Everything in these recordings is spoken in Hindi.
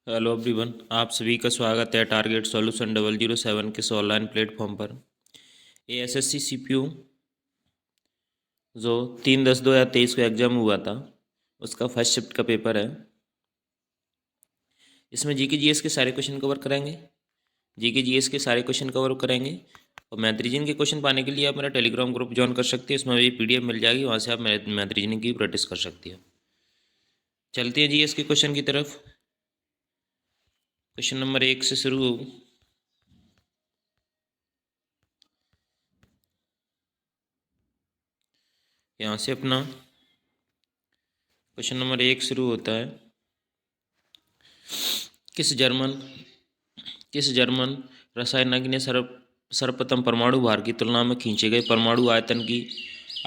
हेलो एवरीवन, आप सभी का स्वागत है टारगेट सॉल्यूशन 007 के इस ऑनलाइन प्लेटफॉर्म पर। ये एसएससी सीपीयू जो 3/10/2023 को एग्ज़ाम हुआ था उसका फर्स्ट शिफ्ट का पेपर है। इसमें जीके जीएस के सारे क्वेश्चन कवर करेंगे। जीके जीएस के सारे क्वेश्चन कवर करेंगे और मैथ रीजनिंग के क्वेश्चन पाने के लिए आप मेरा टेलीग्राम ग्रुप ज्वाइन कर सकते हैं। इसमें भी पीडीएफ मिल जाएगी, वहाँ से आप मैथ रीजनिंग की प्रैक्टिस कर सकते हैं। चलते हैं जीएस के क्वेश्चन की तरफ। क्वेश्चन नंबर 1 से शुरू हो। यहाँ से अपना क्वेश्चन नंबर 1 शुरू होता है। किस जर्मन रसायनज्ञ ने सर्वप्रथम परमाणु भार की तुलना में खींचे गए परमाणु आयतन की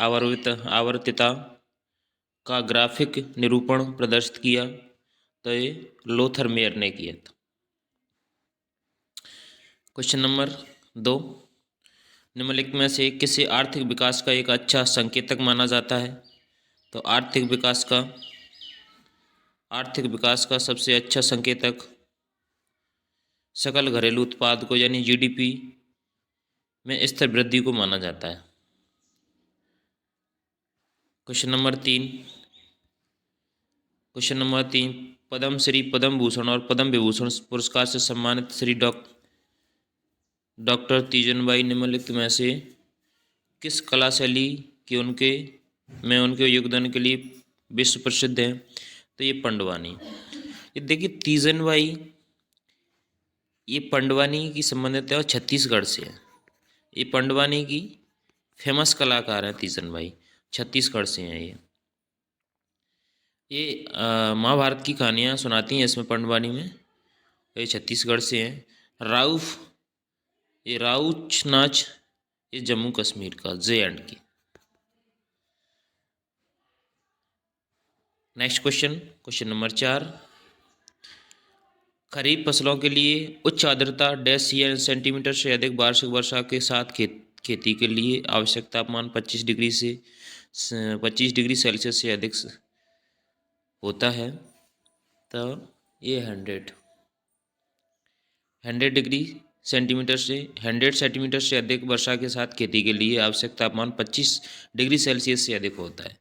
आवर्तता का ग्राफिक निरूपण प्रदर्शित किया? तो ये लोथर मेयर ने किया था। क्वेश्चन नंबर 2, निम्नलिखित में से किसे आर्थिक विकास का एक अच्छा संकेतक माना जाता है? तो आर्थिक विकास का सबसे अच्छा संकेतक सकल घरेलू उत्पाद को यानी जीडीपी में स्थिर वृद्धि को माना जाता है। क्वेश्चन नंबर 3, पद्म श्री, पद्म भूषण और पद्म विभूषण पुरस्कार से सम्मानित श्री डॉक्टर तीजन बाई निम्नलिखित में से किस कला शैली के उनके योगदान के लिए विश्व प्रसिद्ध है? तो ये पंडवानी। ये देखिए तीजन बाई, ये पंडवानी की संबंधित है और छत्तीसगढ़ से है। ये पंडवानी की फेमस कलाकार है तीजन बाई, छत्तीसगढ़ से हैं ये महाभारत की कहानियाँ सुनाती हैं इसमें पंडवानी में। ये छत्तीसगढ़ से हैं। राउच नाच ये जम्मू कश्मीर का JNK। नेक्स्ट क्वेश्चन नंबर 4, खरीफ फसलों के लिए उच्च आर्द्रता डैश या सेंटीमीटर से अधिक वार्षिक वर्षा के साथ खेती के लिए आवश्यक तापमान 25 डिग्री सेल्सियस से अधिक होता है। तो ये 100 सेंटीमीटर से अधिक वर्षा के साथ खेती के लिए आवश्यक तापमान 25 डिग्री सेल्सियस से अधिक होता है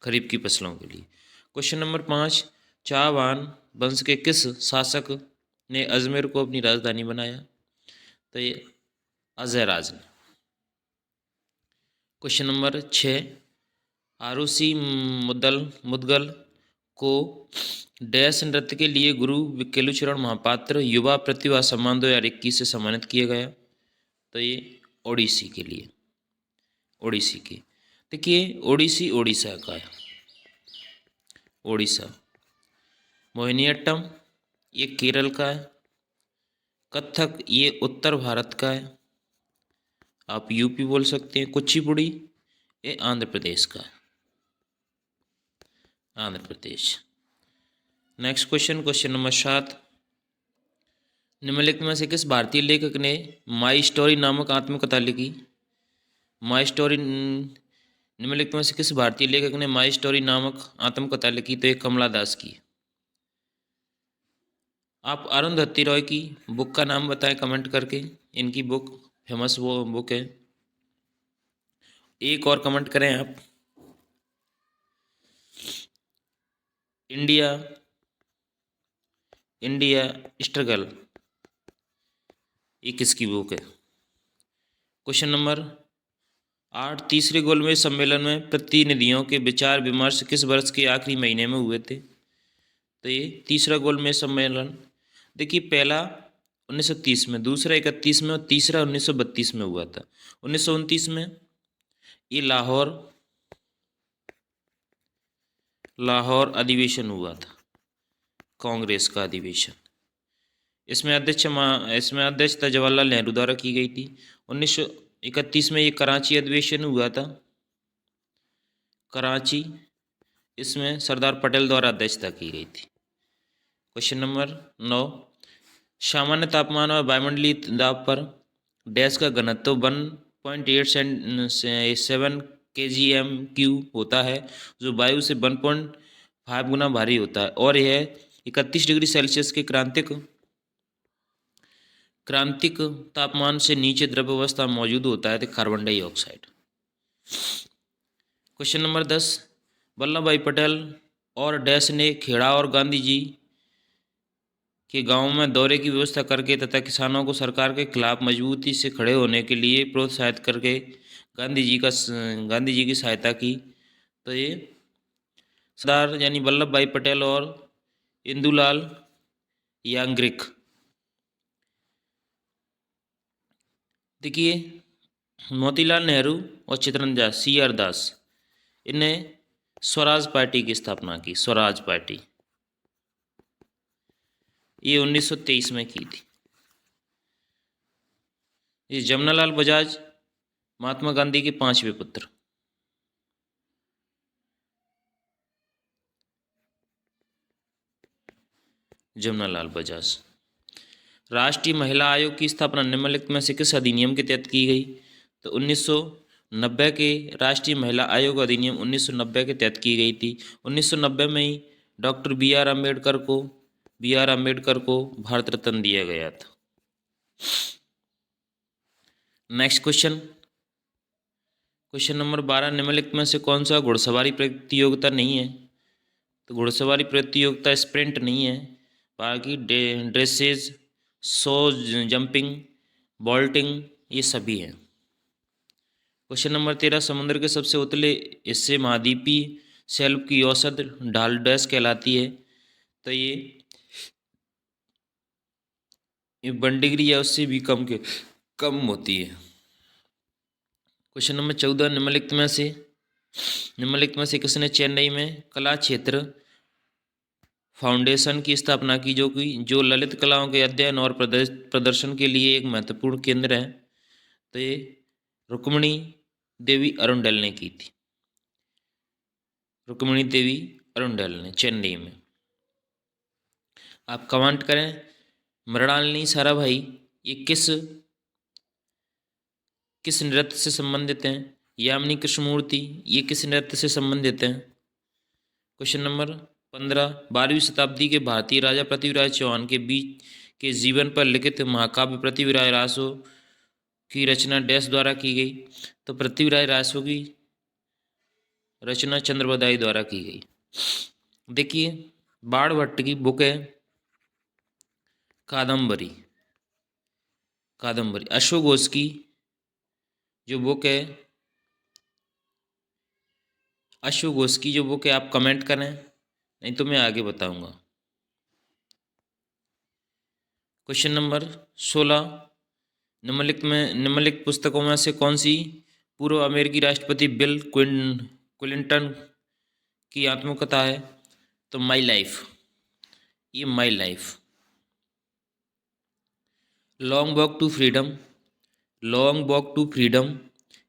खरीफ की फसलों के लिए। क्वेश्चन नंबर 5, चाहवान वंश के किस शासक ने अजमेर को अपनी राजधानी बनाया? तो ये अजयराज ने। क्वेश्चन नंबर 6, आरुषि मुदगल को डैश नृत्य के लिए गुरु केलुचरण महापात्र युवा प्रतिभा सम्मान 2021 से सम्मानित किया गया? तो ये ओडिसी के लिए। ओडिसी के देखिए, ओडिसी ओडिशा का है, ओडिशा। मोहिनीअट्टम ये केरल का है। कथक ये उत्तर भारत का है, आप यूपी बोल सकते हैं। कुचिपुड़ी ये आंध्र प्रदेश का है, Andhra Pradesh. Next question number 7, निम्नलिखित में से किस भारतीय लेखक ने माई स्टोरी नामक आत्मकथा लिखी? निम्नलिखित में से किस भारतीय लेखक ने माई स्टोरी नामक आत्मकथा लिखी? तो ये कमला दास की। आप अरुंधति रॉय की बुक का नाम बताएं कमेंट करके। इनकी बुक फेमस वो बुक है। एक और कमेंट करें आप। इंडिया स्ट्रगल ये किसकी बुक है? क्वेश्चन नंबर 8, तीसरे गोलमेज सम्मेलन में प्रतिनिधियों के विचार विमर्श किस वर्ष के आखिरी महीने में हुए थे? तो ये तीसरा गोलमेज सम्मेलन देखिए, पहला 1930 में, दूसरा 31 में और तीसरा 1932 में हुआ था। 1929 में ये लाहौर अधिवेशन हुआ था, कांग्रेस का अधिवेशन। इसमें अध्यक्षता जवाहरलाल नेहरू द्वारा की गई थी। 1931 में ये कराची अधिवेशन हुआ था, कराची। इसमें सरदार पटेल द्वारा अध्यक्षता की गई थी। क्वेश्चन नंबर 9, सामान्य तापमान और वायुमंडलीय दाब पर डैश का घनत्व 1.87 kgm3 होता है, जो वायु से 1.5 गुना भारी होता है और यह 31 डिग्री सेल्सियस के क्रांतिक तापमान से नीचे द्रव अवस्था मौजूद होता है तो carbon dioxide. Question number 10, Vallabh भाई पटेल और डैश ने खेड़ा और गांधी जी के गांवों में दौरे की व्यवस्था करके तथा किसानों को सरकार के खिलाफ मजबूती से खड़े होने के लिए प्रोत्साहित करके गांधी जी की सहायता की। तो ये सरदार यानी वल्लभ भाई पटेल और इंदुलाल यांग्रिक। देखिए, मोतीलाल नेहरू और चित्तरंजन CR दास, इन्हें स्वराज पार्टी की स्थापना की। स्वराज पार्टी ये 1923 में की थी। ये जमनालाल बजाज महात्मा गांधी के 5वें पुत्र। जमनालाल बजाज। राष्ट्रीय महिला आयोग की स्थापना निम्नलिखित में से किस अधिनियम के तहत की गई? तो 1990 के राष्ट्रीय महिला आयोग अधिनियम 1990 के तहत की गई थी। 1990 में ही डॉक्टर B.R. अम्बेडकर को भारत रत्न दिया गया था। नेक्स्ट क्वेश्चन नंबर 12, निम्नलिखित में से कौन सा घुड़सवारी प्रतियोगिता नहीं है? तो घुड़सवारी प्रतियोगिता स्प्रिंट नहीं है, बाकी ड्रेसेज, शो जंपिंग, बॉल्टिंग ये सभी हैं। क्वेश्चन नंबर 13, समुद्र के सबसे उतले हिस्से महाद्वीपीय शेल्फ की औसत ढाल डैश कहलाती है? तो ये 1 डिग्री या उससे भी कम होती है। क्वेश्चन नंबर 14, निम्नलिखित में से किसने चेन्नई में कला क्षेत्र फाउंडेशन की स्थापना की, जो ललित कलाओं के अध्ययन और प्रदर्शन के लिए एक महत्वपूर्ण केंद्र है? तो ये रुक्मिणी देवी अरुंडल ने की थी। रुक्मिणी देवी अरुंडल ने चेन्नई में। आप कमेंट करें। मृणालिनी साराभाई ये किस नृत्य से संबंधित हैं? यामिनी कृष्णमूर्ति ये किस नृत्य से संबंधित हैं? क्वेश्चन नंबर 15, 12वीं शताब्दी के भारतीय राजा पृथ्वीराज चौहान के बीच के जीवन पर लिखित महाकाव्य पृथ्वीराज रासो की रचना डैश द्वारा की गई? तो पृथ्वीराज रासो की रचना चंद्रबदाई द्वारा की गई। देखिए, बाणभट्ट की बुक है कादम्बरी। अशोक घोष की जो बुक है आप कमेंट करें, नहीं तो मैं आगे बताऊंगा। क्वेश्चन नंबर 16, निम्नलिखित पुस्तकों में से कौन सी पूर्व अमेरिकी राष्ट्रपति बिल क्लिंटन की आत्मकथा है? तो माई लाइफ। ये my life. Long walk to freedom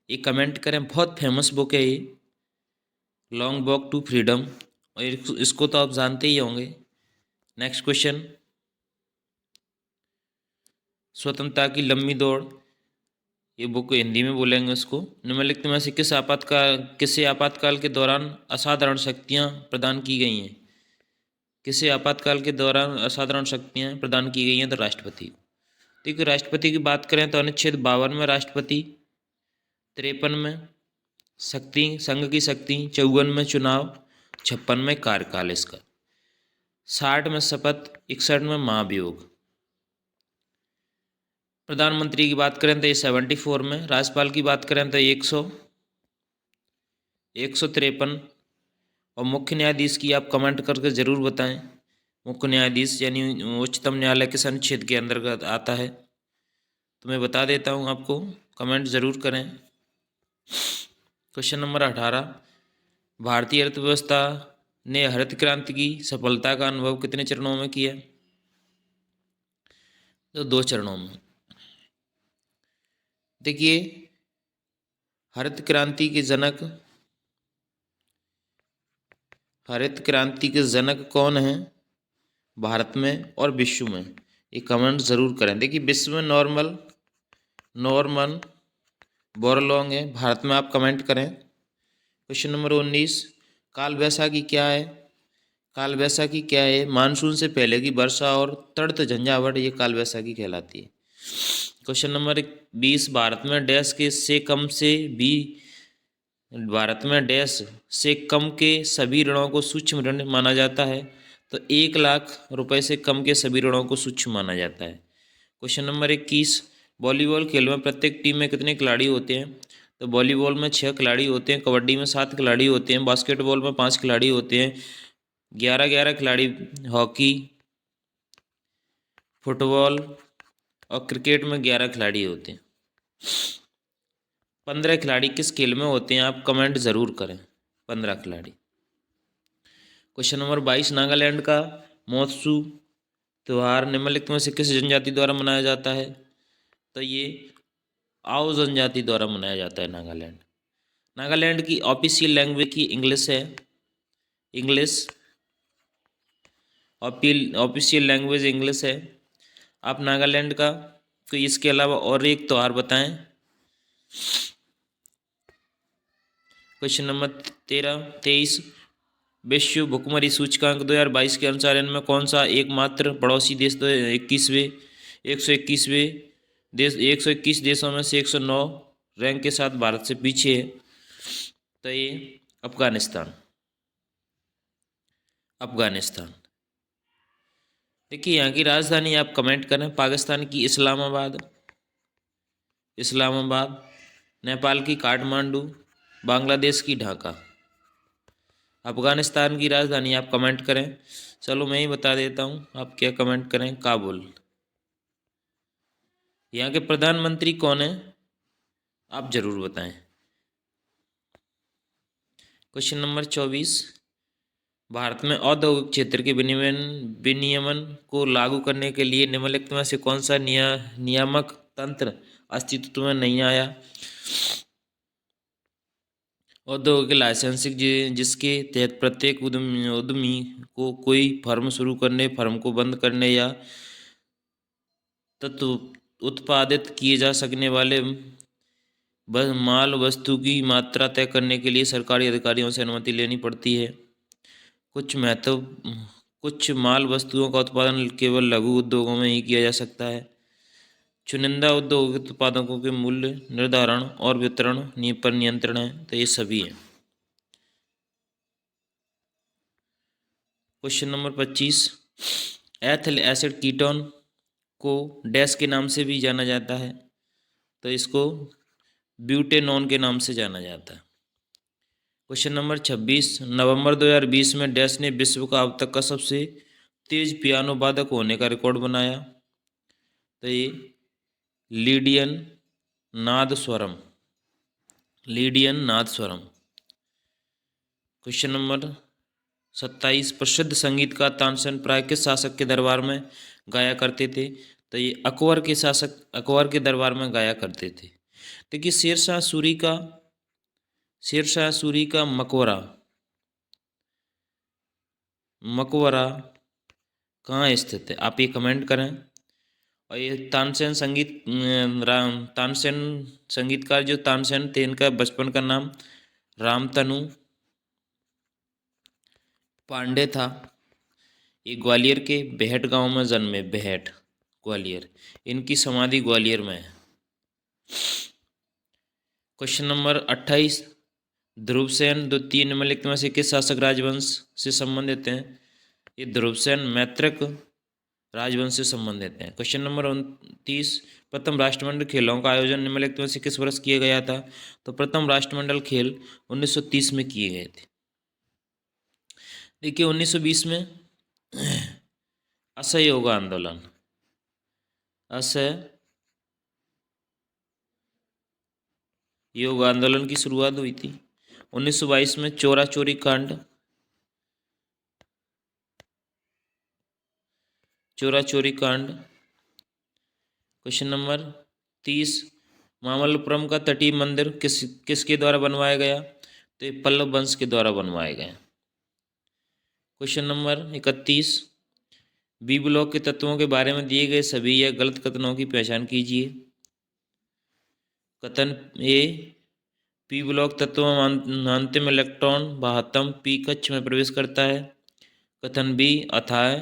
ये कमेंट करें, बहुत फेमस बुक है ये लॉन्ग वॉक टू फ्रीडम, और इसको तो आप जानते ही होंगे। नेक्स्ट क्वेश्चन, स्वतंत्रता की लंबी दौड़ ये बुक हिंदी में बोलेंगे उसको। निम्नलिखित में से किसे आपातकाल के दौरान असाधारण शक्तियाँ प्रदान की गई हैं? किसे आपातकाल के दौरान असाधारण शक्तियाँ प्रदान की गई हैं? तो राष्ट्रपति। देखिए, राष्ट्रपति की बात करें तो अनुच्छेद 52 में राष्ट्रपति, 53 में संघ की शक्ति, 54 में चुनाव, 56 में कार्यकाल इसका, 60 में शपथ, 61 में महाभियोग। प्रधानमंत्री की बात करें तो ये 74 में, राज्यपाल की बात करें तो 153, और मुख्य न्यायाधीश की आप कमेंट करके ज़रूर बताएं। मुख्य न्यायाधीश यानी उच्चतम न्यायालय किस अनुच्छेद के अंतर्गत आता है? तो मैं बता देता हूं आपको, कमेंट ज़रूर करें। क्वेश्चन नंबर 18, भारतीय अर्थव्यवस्था ने हरित क्रांति की सफलता का अनुभव कितने चरणों में किया? तो 2 चरणों में। देखिए, हरित क्रांति के जनक कौन है भारत में और विश्व में? ये कमेंट ज़रूर करें। देखिए, विश्व में नॉर्मन बोरलॉन्ग है, भारत में आप कमेंट करें। क्वेश्चन नंबर 19, काल वैसाखी क्या है? काल वैसाखी क्या है? मानसून से पहले की वर्षा और तड़त झंझावट, ये काल वैसाखी कहलाती है। क्वेश्चन नंबर 20, भारत में डैश से कम के सभी ऋणों को सूक्ष्म ऋण माना जाता है। तो 1 लाख रुपए से कम के सभी ऋणों को सूक्ष्म माना जाता है। क्वेश्चन नंबर 21, वॉलीबॉल खेल में प्रत्येक टीम में कितने खिलाड़ी होते हैं? तो वॉलीबॉल में 6 खिलाड़ी होते हैं, कबड्डी में 7 खिलाड़ी होते हैं, बास्केटबॉल में 5 खिलाड़ी होते हैं, 11 खिलाड़ी हॉकी, फुटबॉल और क्रिकेट में 11 खिलाड़ी होते हैं। 15 खिलाड़ी किस खेल में होते हैं? आप कमेंट ज़रूर करें। 15 खिलाड़ी। क्वेश्चन नंबर 22, नागालैंड का महोत्सव त्यौहार निम्नलिखित में से किस जनजाति द्वारा मनाया जाता है? तो ये आओ जनजाति द्वारा मनाया जाता है नागालैंड। नागालैंड की ऑफिशियल लैंग्वेज की इंग्लिश है, इंग्लिश ऑफिशियल लैंग्वेज इंग्लिश है। आप नागालैंड का कोई इसके अलावा और एक त्यौहार बताएं। क्वेश्चन नंबर 23, विश्व भुखमरी सूचकांक 2022 के अनुसार इनमें कौन सा एकमात्र पड़ोसी देश 121वें देश 121 देशों में से 109 रैंक के साथ भारत से पीछे है? तो ये अफगानिस्तान। देखिए यहाँ की राजधानी आप कमेंट करें। पाकिस्तान की इस्लामाबाद, नेपाल की काठमांडू, बांग्लादेश की ढाका। अफगानिस्तान की राजधानी आप कमेंट करें। चलो मैं ही बता देता हूँ, आप क्या कमेंट करें, काबुल। यहाँ के प्रधानमंत्री कौन है? आप जरूर बताएं। क्वेश्चन नंबर 24, भारत में औद्योगिक क्षेत्र के विनियमन को लागू करने के लिए निम्नलिखित में से कौन सा नियामक तंत्र अस्तित्व में नहीं आया? औद्योगिक लाइसेंसिंग, जिसके तहत प्रत्येक उद्यमी को कोई फर्म शुरू करने, फर्म को बंद करने या तत्व उत्पादित किए जा सकने वाले माल वस्तु की मात्रा तय करने के लिए सरकारी अधिकारियों से अनुमति लेनी पड़ती है। कुछ माल वस्तुओं का उत्पादन केवल लघु उद्योगों में ही किया जा सकता है। चुनिंदा औद्योगिक उत्पादों के मूल्य निर्धारण और वितरण पर नियंत्रण है। तो ये सभी हैं। Question number 25, ethyl acid ketone को डैश के नाम से भी जाना जाता है? तो इसको ब्यूटेनॉन के नाम से जाना जाता है। क्वेश्चन नंबर 26, नवंबर 2020 में डैश ने विश्व का अब तक का सबसे तेज पियानो वादक होने का रिकॉर्ड बनाया? तो ये लीडियन नादस्वरम। क्वेश्चन नंबर 27, प्रसिद्ध संगीतकार तानसेन प्राय किस शासक के दरबार में गाया करते थे? तो ये अकबर के दरबार में गाया करते थे। देखिए शेरशाह सूरी का मकबरा कहाँ स्थित है? आप ये कमेंट करें। और ये तानसेन संगीतकार जो तानसेन थे, इनका बचपन का नाम रामतनु पांडे था। ये ग्वालियर के बेहट गांव में जन्मे, बेहट ग्वालियर। इनकी समाधि ग्वालियर में है। क्वेश्चन नंबर 28, ध्रुवसेन द्वितीय निम्नलिखित में से किस शासक राजवंश से संबंधित हैं? ये ध्रुवसेन मैत्रक राजवंश से संबंधित हैं। क्वेश्चन नंबर 29, प्रथम राष्ट्रमंडल खेलों का आयोजन निम्नलिखित में से किस वर्ष किया गया था? तो प्रथम राष्ट्रमंडल खेल 1930 में किए गए थे। देखिए 1920 में असहयोग आंदोलन, की शुरुआत हुई थी। 1922 में चोरा चोरी कांड, क्वेश्चन नंबर 30, मामल्लपुरम का तटीय मंदिर किसके द्वारा बनवाया गया? तो ये पल्लव वंश के द्वारा बनवाए गए। क्वेश्चन नंबर 31, बी ब्लॉक के तत्वों के बारे में दिए गए सभी या गलत कथनों की पहचान कीजिए। कथन ए, पी ब्लॉक तत्व में अंतिम इलेक्ट्रॉन 72 पी कक्ष में प्रवेश करता है। कथन बी, अथाह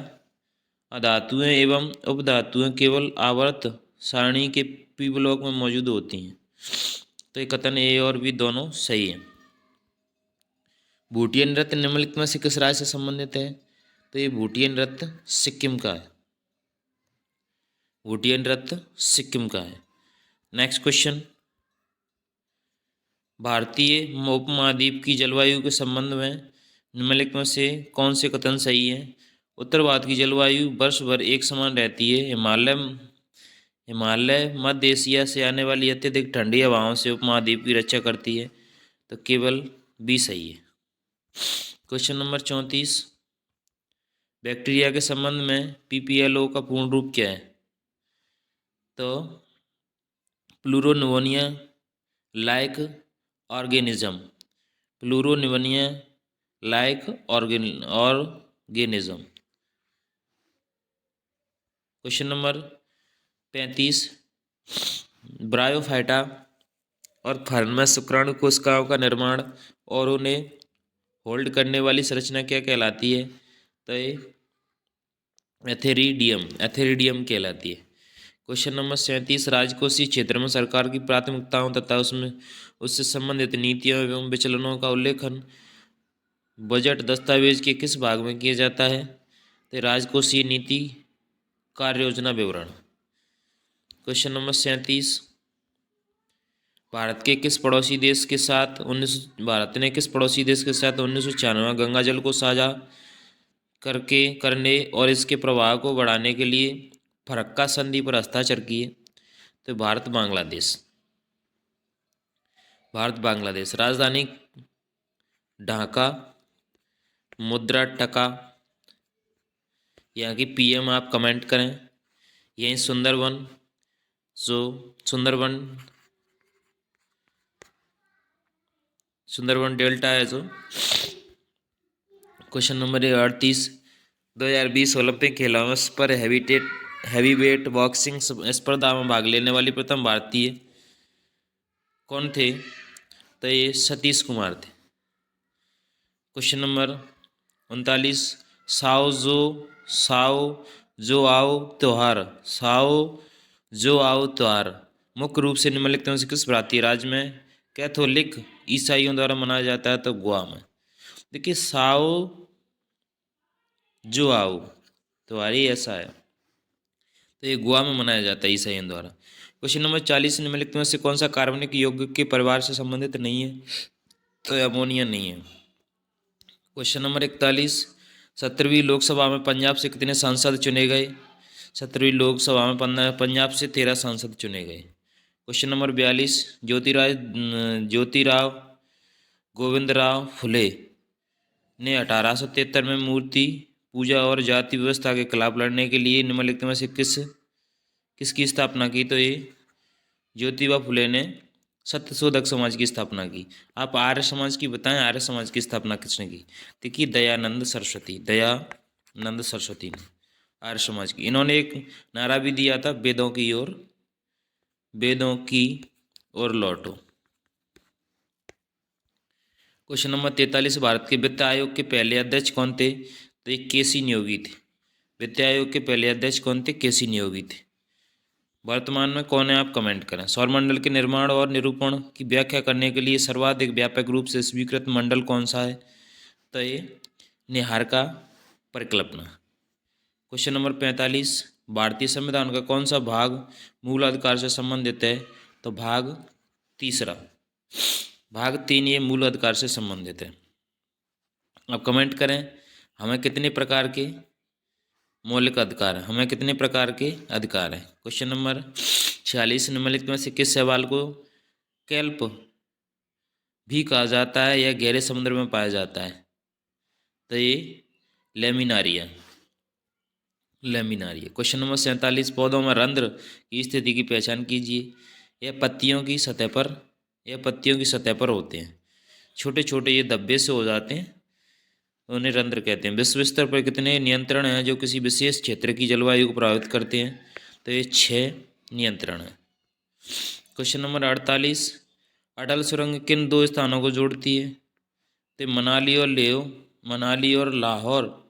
अधातुएं एवं उपधातुएं केवल आवर्त सारणी के पी ब्लॉक में मौजूद होती हैं। तो ये कथन ए और बी दोनों सही है। भूटिया नृत्य निम्नलिखित में से किस राज्य से संबंधित है? तो ये भूटिया नृत्य सिक्किम का है। भूटिया नृत्य सिक्किम का है। नेक्स्ट क्वेश्चन, भारतीय उपमहाद्वीप की जलवायु के संबंध में निम्नलिखित में से कौन से कथन सही है? उत्तर भारत की जलवायु वर्ष भर एक समान रहती है। हिमालय मध्य एशिया से आने वाली अत्यधिक ठंडी हवाओं से उपमहाद्वीप की रक्षा करती है। तो केवल बी सही है। क्वेश्चन नंबर 34, बैक्टीरिया के संबंध में PPLO का पूर्ण रूप क्या है? तो pleuropneumonia like organism, pleuropneumonia like organism. Question number 35, bryophyta और फर्न में शुक्राणु कोशिकाओं का निर्माण और उन्हें होल्ड करने वाली संरचना क्या कहलाती है? तो ये एथेरिडियम कहलाती है। क्वेश्चन नंबर 37, राजकोषीय क्षेत्र में सरकार की प्राथमिकताओं तथा उससे संबंधित नीतियों एवं विचलनों का उल्लेखन बजट दस्तावेज के किस भाग में किया जाता है? तो राजकोषीय नीति कार्य योजना विवरण। क्वेश्चन नंबर 37, भारत ने किस पड़ोसी देश के साथ 1996 गंगा जल को साझा करने और इसके प्रवाह को बढ़ाने के लिए फरक्का संधि पर हस्ताक्षर किए? तो भारत बांग्लादेश। राजधानी ढाका, मुद्रा टका, यहाँ की PM आप कमेंट करें। यहीं सुंदरवन डेल्टा है जो। क्वेश्चन नंबर 38, 2020 ओलंपिक खेलों पर हैवीवेट बॉक्सिंग स्पर्धा में भाग लेने वाली प्रथम भारतीय कौन थे? तो ये सतीश कुमार थे। क्वेश्चन नंबर 39, साओ जो आओ त्योहार मुख्य रूप से निम्नलिखित में से किस भारतीय राज्य में कैथोलिक ईसाइयों द्वारा मनाया जाता है? तो गोवा में। देखिए साओ जो आओ त्योहार ऐसा है, तो ये गोवा में मनाया जाता है ईसाइयों द्वारा। क्वेश्चन नंबर 40, निम्नलिखित में से कौन सा कार्बनिक यौगिक के परिवार से संबंधित नहीं है? तो अमोनिया नहीं है। क्वेश्चन नंबर 41, 17वीं लोकसभा में पंजाब से कितने सांसद चुने गए? 17वीं लोकसभा में पंजाब से 13 सांसद चुने गए। क्वेश्चन नंबर 42, ज्योतिराव गोविंदराव फुले ने 1873 में मूर्ति पूजा और जाति व्यवस्था के खिलाफ लड़ने के लिए निम्नलिखित में से किसकी स्थापना की? तो ये ज्योतिबा फुले ने सत्यशोधक समाज की स्थापना की। आप आर्य समाज की बताएं, आर्य समाज की स्थापना किसने की? देखिए दयानंद सरस्वती ने आर्य समाज की। इन्होंने एक नारा भी दिया था, वेदों की ओर लौटो। क्वेश्चन नंबर 43, भारत के वित्त आयोग के पहले अध्यक्ष कौन थे? तो ये केसी नियोगी थे। वित्त आयोग के पहले अध्यक्ष कौन थे? केसी नियोगी थे। वर्तमान में कौन है? आप कमेंट करें। सौरमंडल के निर्माण और निरूपण की व्याख्या करने के लिए सर्वाधिक व्यापक रूप से स्वीकृत मंडल कौन सा है? तो ये निहारिका परिकल्पना। क्वेश्चन नंबर 45, भारतीय संविधान का कौन सा भाग मूल अधिकार से संबंधित है? तो भाग 3 ये मूल अधिकार से संबंधित है। अब कमेंट करें, हमें कितने प्रकार के मौलिक अधिकार हैं? हमें कितने प्रकार के अधिकार हैं? क्वेश्चन नंबर 46, निम्नलिखित में से किस शैवाल को कैल्प भी कहा जाता है या गहरे समुद्र में पाया जाता है? तो ये लेमिनारिया। क्वेश्चन नंबर 47, पौधों में रंध्र की स्थिति की पहचान कीजिए। यह पत्तियों की सतह पर होते हैं। छोटे छोटे ये धब्बे से हो जाते हैं, उन्हें रंध्र कहते हैं। विश्व स्तर पर कितने नियंत्रण हैं जो किसी विशेष क्षेत्र की जलवायु को प्रभावित करते हैं? तो ये 6 नियंत्रण हैं। क्वेश्चन नंबर 48, अटल सुरंग किन 2 स्थानों को जोड़ती है? तो मनाली और लाहौर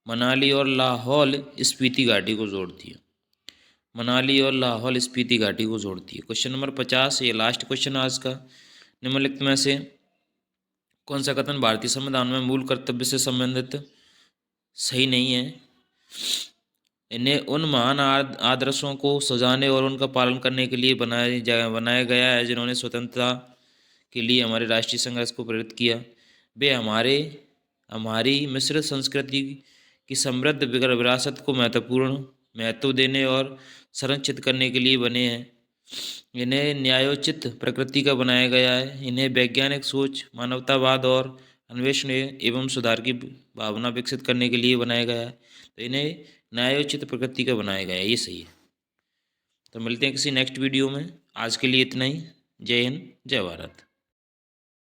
मनाली और लाहौल स्पीति घाटी को जोड़ती है। मनाली और लाहौल स्पीति घाटी को जोड़ती है। क्वेश्चन नंबर 50, ये लास्ट क्वेश्चन आज का। निम्नलिखित में से कौन सा कथन भारतीय संविधान में मूल कर्तव्य से संबंधित सही नहीं है? इन्हें उन महान आदर्शों को सजाने और उनका पालन करने के लिए बनाया गया है जिन्होंने स्वतंत्रता के लिए हमारे राष्ट्रीय संघर्ष को प्रेरित किया। वे हमारी मिश्रित संस्कृति की समृद्ध विरासत को महत्व देने और संरक्षित करने के लिए बने हैं। इन्हें न्यायोचित प्रकृति का बनाया गया है। इन्हें वैज्ञानिक सोच, मानवतावाद और अन्वेषण एवं सुधार की भावना विकसित करने के लिए बनाया गया है। तो इन्हें न्यायोचित प्रकृति का बनाया गया है, ये सही है। तो मिलते हैं किसी नेक्स्ट वीडियो में। आज के लिए इतना ही। जय हिंद, जय भारत।